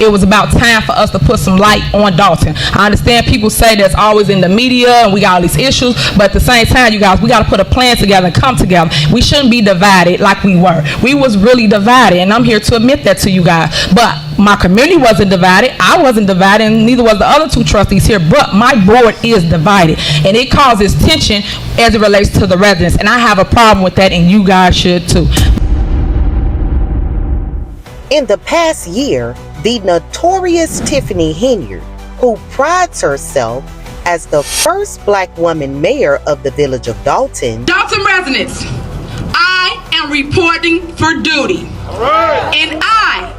it was about time for us to put some light on Dalton. I understand people say that's always in the media and we got all these issues, but at the same time, you guys, we got to put a plan together and come together. We shouldn't be divided like we were. We was really divided, and I'm here to admit that to you guys. But my community wasn't divided. I wasn't divided, and neither was the other two trustees here. But my board is divided, and it causes tension as it relates to the residents. And I have a problem with that, and you guys should too. In the past year, the notorious Tiffany Henyard, who prides herself as the first black woman mayor of the village of Dalton. Dalton residents, I am reporting for duty. All right. And I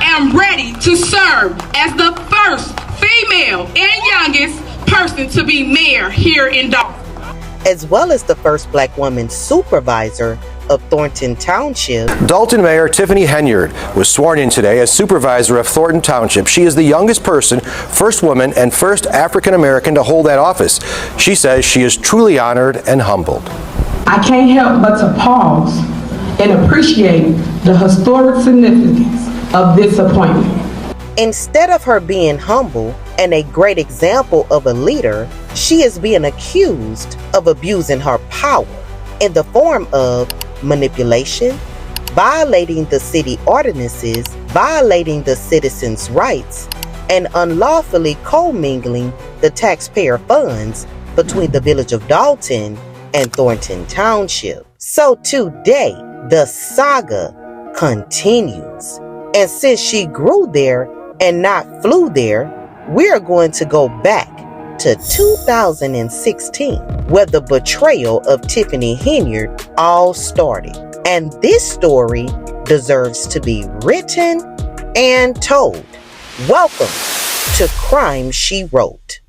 am ready to serve as the first female and youngest person to be mayor here in Dalton, as well as the first black woman supervisor of Thornton Township. Dalton Mayor Tiffany Henyard was sworn in today as supervisor of Thornton Township. She is the youngest person, first woman, and first African American to hold that office. She says she is truly honored and humbled. I can't help but to pause and appreciate the historic significance of this appointment. Instead of her being humble and a great example of a leader, she is being accused of abusing her power in the form of manipulation, violating the city ordinances, violating the citizens' rights, and unlawfully commingling the taxpayer funds between the village of Dalton and Thornton Township. So today, the saga continues. And since she grew there and not flew there, we're going to go back to 2016, where the betrayal of Tiffany Henyard all started. And this story deserves to be written and told. Welcome to Crime She Wrote.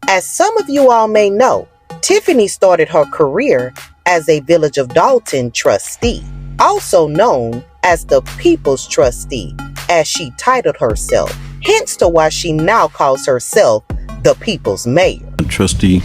As some of you all may know, Tiffany started her career as a Village of Dalton trustee, also known as the People's Trustee, as she titled herself, hence to why she now calls herself the People's Mayor. Trustee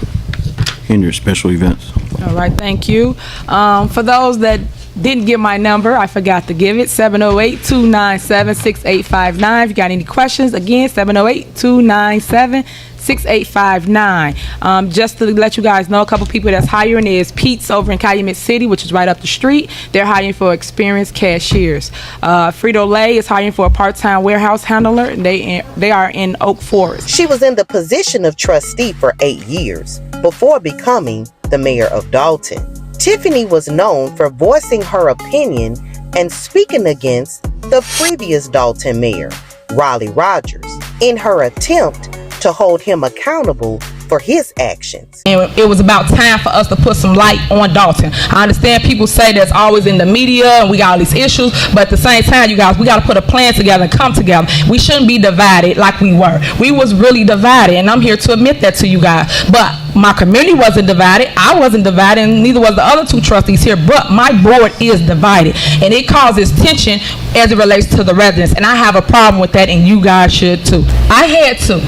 Henyard, special events. All right, thank you. For those that didn't get my number, I forgot to give it, 708-297-6859. If you got any questions, again, 708-297-6859. Just to let you guys know, a couple people that's hiring is Pete's over in Calumet City, which is right up the street. They're hiring for experienced cashiers. Frito-Lay is hiring for a part-time warehouse handler, and they are in Oak Forest. She was in the position of trustee for 8 years before becoming the mayor of Dalton. Tiffany was known for voicing her opinion and speaking against the previous Dalton mayor, Raleigh Rogers, in her attempt to hold him accountable for his actions. And it was about time for us to put some light on Dalton. I understand people say that's always in the media and we got all these issues, but at the same time, you guys, we got to put a plan together and come together. We shouldn't be divided like we were. We was really divided, and I'm here to admit that to you guys. But my community wasn't divided. I wasn't divided, and neither was the other two trustees here. But my board is divided, and it causes tension as it relates to the residents. And I have a problem with that, and you guys should too. I had to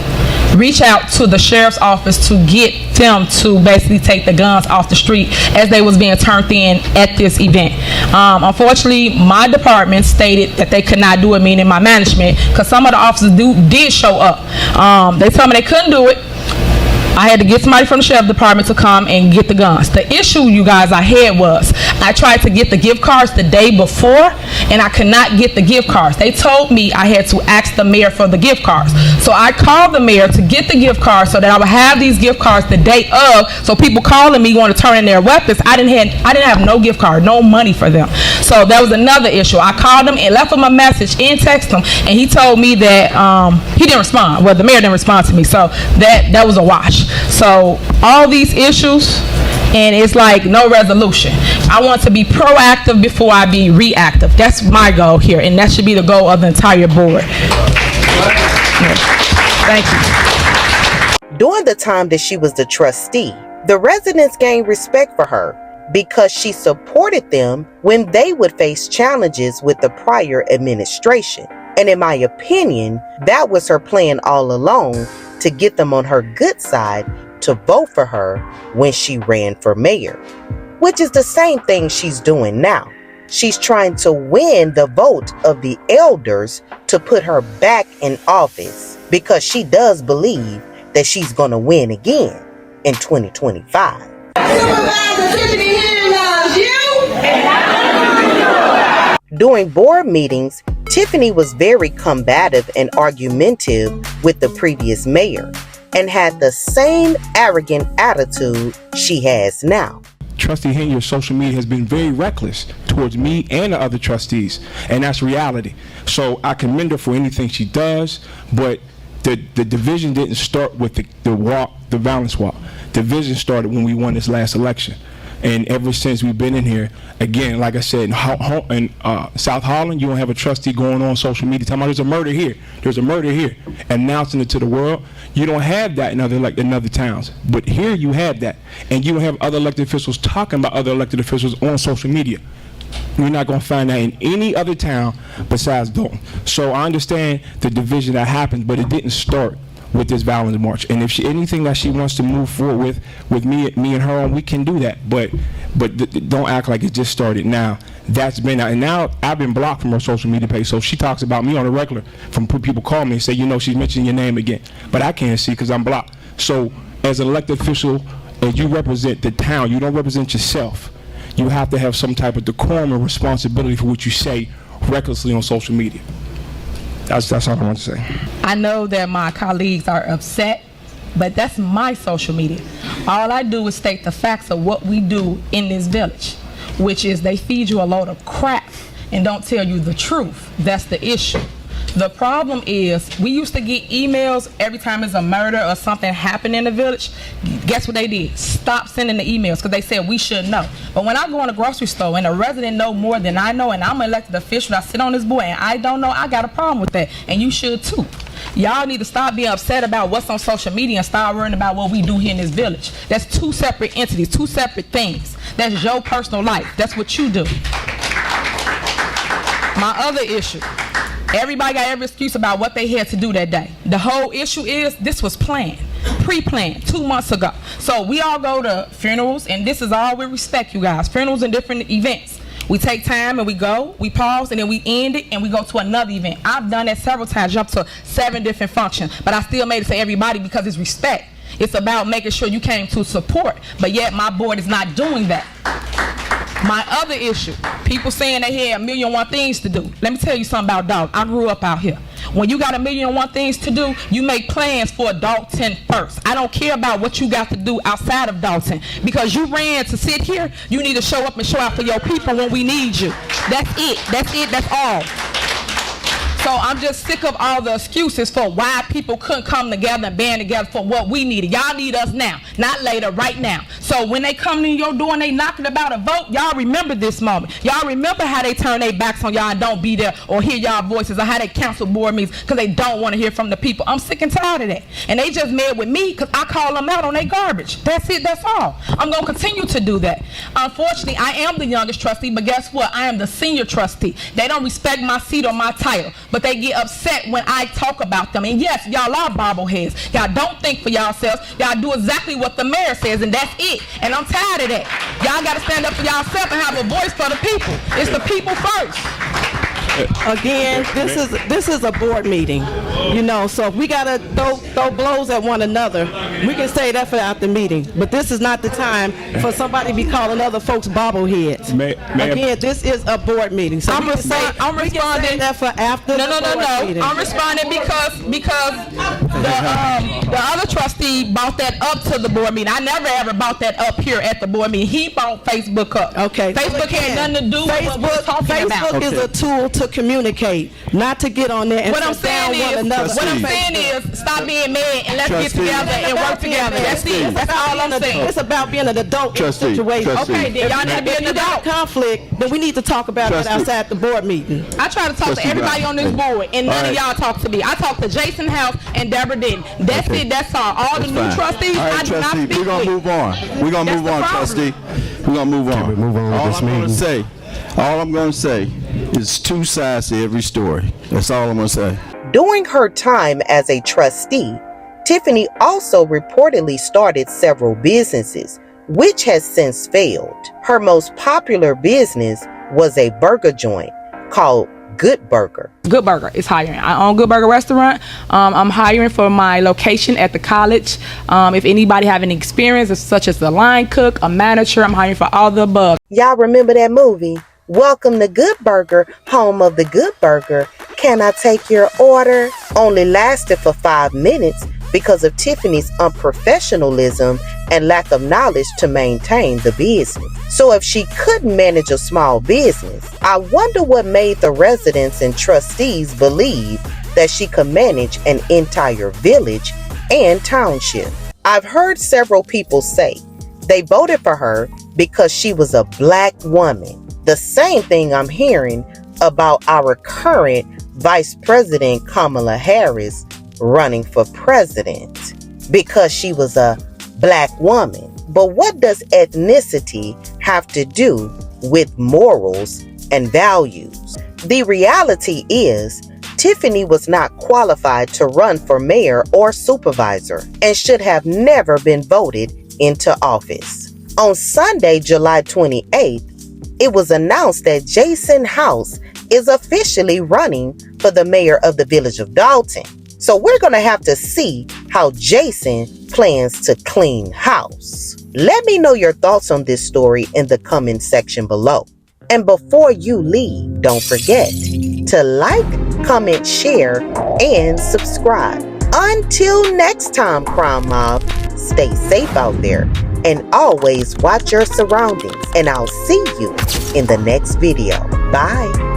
reach out to the sheriff's office to get them to basically take the guns off the street as they was being turned in at this event. Unfortunately, my department stated that they could not do it, meaning my management, because some of the officers did show up. They told me they couldn't do it. I had to get somebody from the sheriff department to come and get the guns. The issue, you guys, I had was I tried to get the gift cards the day before, and I could not get the gift cards. They told me I had to ask the mayor for the gift cards. So I called the mayor to get the gift cards so that I would have these gift cards the day of, so people calling me want to turn in their weapons. I didn't have no gift card, no money for them. So that was another issue. I called him and left him a message and texted him, and he told me that he didn't respond. Well, the mayor didn't respond to me, so that was a wash. So all these issues, and it's like no resolution. I want to be proactive before I be reactive. That's my goal here, and that should be the goal of the entire board. Thank you. During the time that she was the trustee, the residents gained respect for her because she supported them when they would face challenges with the prior administration. And in my opinion, that was her plan all along, to get them on her good side to vote for her when she ran for mayor, which is the same thing she's doing now. She's trying to win the vote of the elders to put her back in office, because she does believe that she's going to win again in 2025. Supervisor Tiffany Henyard, you? During board meetings, Tiffany was very combative and argumentative with the previous mayor and had the same arrogant attitude she has now. Trustee Henyard's social media has been very reckless towards me and the other trustees, and that's reality. So I commend her for anything she does, but the division didn't start with the violence walk. Division started when we won this last election. And ever since we've been in here, again, like I said, in South Harlem, you don't have a trustee going on social media talking about there's a murder here, there's a murder here, announcing it to the world. You don't have that in other towns. But here you have that. And you don't have other elected officials talking about other elected officials on social media. You're not going to find that in any other town besides Dalton. So I understand the division that happened, but it didn't start with this violence march. And if anything that she wants to move forward with me and her on, we can do that. But don't act like it just started now. That's been out. And now I've been blocked from her social media page. So she talks about me on a regular. From people call me and say, she's mentioning your name again. But I can't see because I'm blocked. So as an elected official, as you represent the town, you don't represent yourself. You have to have some type of decorum and responsibility for what you say recklessly on social media. That's all I want to say. I know that my colleagues are upset, but that's my social media. All I do is state the facts of what we do in this village, which is they feed you a load of crap and don't tell you the truth. That's the issue. The problem is we used to get emails every time there's a murder or something happened in the village. Guess what they did? Stop sending the emails because they said we should know. But when I go in a grocery store and a resident know more than I know, and I'm an elected official, I sit on this board and I don't know, I got a problem with that. And you should too. Y'all need to stop being upset about what's on social media and start worrying about what we do here in this village. That's two separate entities, two separate things. That's your personal life. That's what you do. My other issue. Everybody got every excuse about what they had to do that day. The whole issue is this was planned, pre-planned 2 months ago. So we all go to funerals, and this is all with respect, you guys. Funerals and different events. We take time and we go, we pause, and then we end it and we go to another event. I've done that several times, jumped to 7 different functions, but I still made it to everybody because it's respect. It's about making sure you came to support, but yet my board is not doing that. My other issue, people saying they had 1,000,001 things to do. Let me tell you something about Dalton. I grew up out here. When you got 1,000,001 things to do, you make plans for Dalton first. I don't care about what you got to do outside of Dalton. Because you ran to sit here, you need to show up and show out for your people when we need you. That's it. That's it. That's all. So I'm just sick of all the excuses for why people couldn't come together and band together for what we needed. Y'all need us now, not later, right now. So when they come to your door and they knocking about a vote, y'all remember this moment. Y'all remember how they turn their backs on y'all and don't be there or hear y'all voices, or how they cancel board meetings because they don't want to hear from the people. I'm sick and tired of that. And they just mad with me because I call them out on their garbage. That's it, that's all. I'm going to continue to do that. Unfortunately, I am the youngest trustee, but guess what? I am the senior trustee. They don't respect my seat or my title, but they get upset when I talk about them. And yes, y'all are bobbleheads. Y'all don't think for yourselves. Y'all do exactly what the mayor says, and that's it. And I'm tired of that. Y'all got to stand up for yourself and have a voice for the people. It's the people first. Again, this is a board meeting, so if we gotta throw blows at one another, we can say that for after the meeting. But this is not the time for somebody to be calling other folks bobbleheads. Again, this is a board meeting. So I'm responding that for after the board meeting. I'm responding because the other trustee brought that up to the board meeting. I never ever brought that up here at the board meeting. He brought Facebook up. Okay. Facebook had nothing to do with what we're talking about. Facebook is a tool to to communicate, not to get on there and What I'm sit down saying one is, another. what I'm saying is, stop being mad and let's get together and work together. That's it. That's all I'm saying. It's about being an adult in the Trustee, situation. trustee. Okay, then y'all need to be If an you got adult. conflict, then we need to talk about it Trustee. outside the board meeting. I try to talk to Trustee everybody Brown. on this board, and none All of right. y'all talk to me. I talk to Jason House and Deborah Denton. That's Okay. it. That's all. All the new Fine. trustees, All right, I do not trustee, speak we're gonna with. move on. We're gonna That's move the on, problem. trustee. We're gonna move on. we move on with all this I'm gonna meeting? say, all I'm gonna say is two sides to every story. That's all I'm gonna say. During her time as a trustee, Tiffany also reportedly started several businesses, which has since failed. Her most popular business was a burger joint called Good Burger. Good Burger is hiring. I own Good Burger restaurant. I'm hiring for my location at the college. If anybody have any experience, such as a line cook, a manager, I'm hiring for all the above. Y'all remember that movie? Welcome to Good Burger, home of the Good Burger. Can I take your order? Only lasted for 5 minutes because of Tiffany's unprofessionalism and lack of knowledge to maintain the business. So if she couldn't manage a small business, I wonder what made the residents and trustees believe that she could manage an entire village and township. I've heard several people say they voted for her because she was a black woman. The same thing I'm hearing about our current Vice President Kamala Harris running for president because she was a black woman. But what does ethnicity have to do with morals and values? The reality is, Tiffany was not qualified to run for mayor or supervisor and should have never been voted into office. On Sunday, July 28th, it was announced that Jason House is officially running for the mayor of the village of Dalton. So we're going to have to see how Jason plans to clean house. Let me know your thoughts on this story in the comment section below. And before you leave, don't forget to like, comment, share, and subscribe. Until next time, Crime Mob, stay safe out there and always watch your surroundings. And I'll see you in the next video. Bye.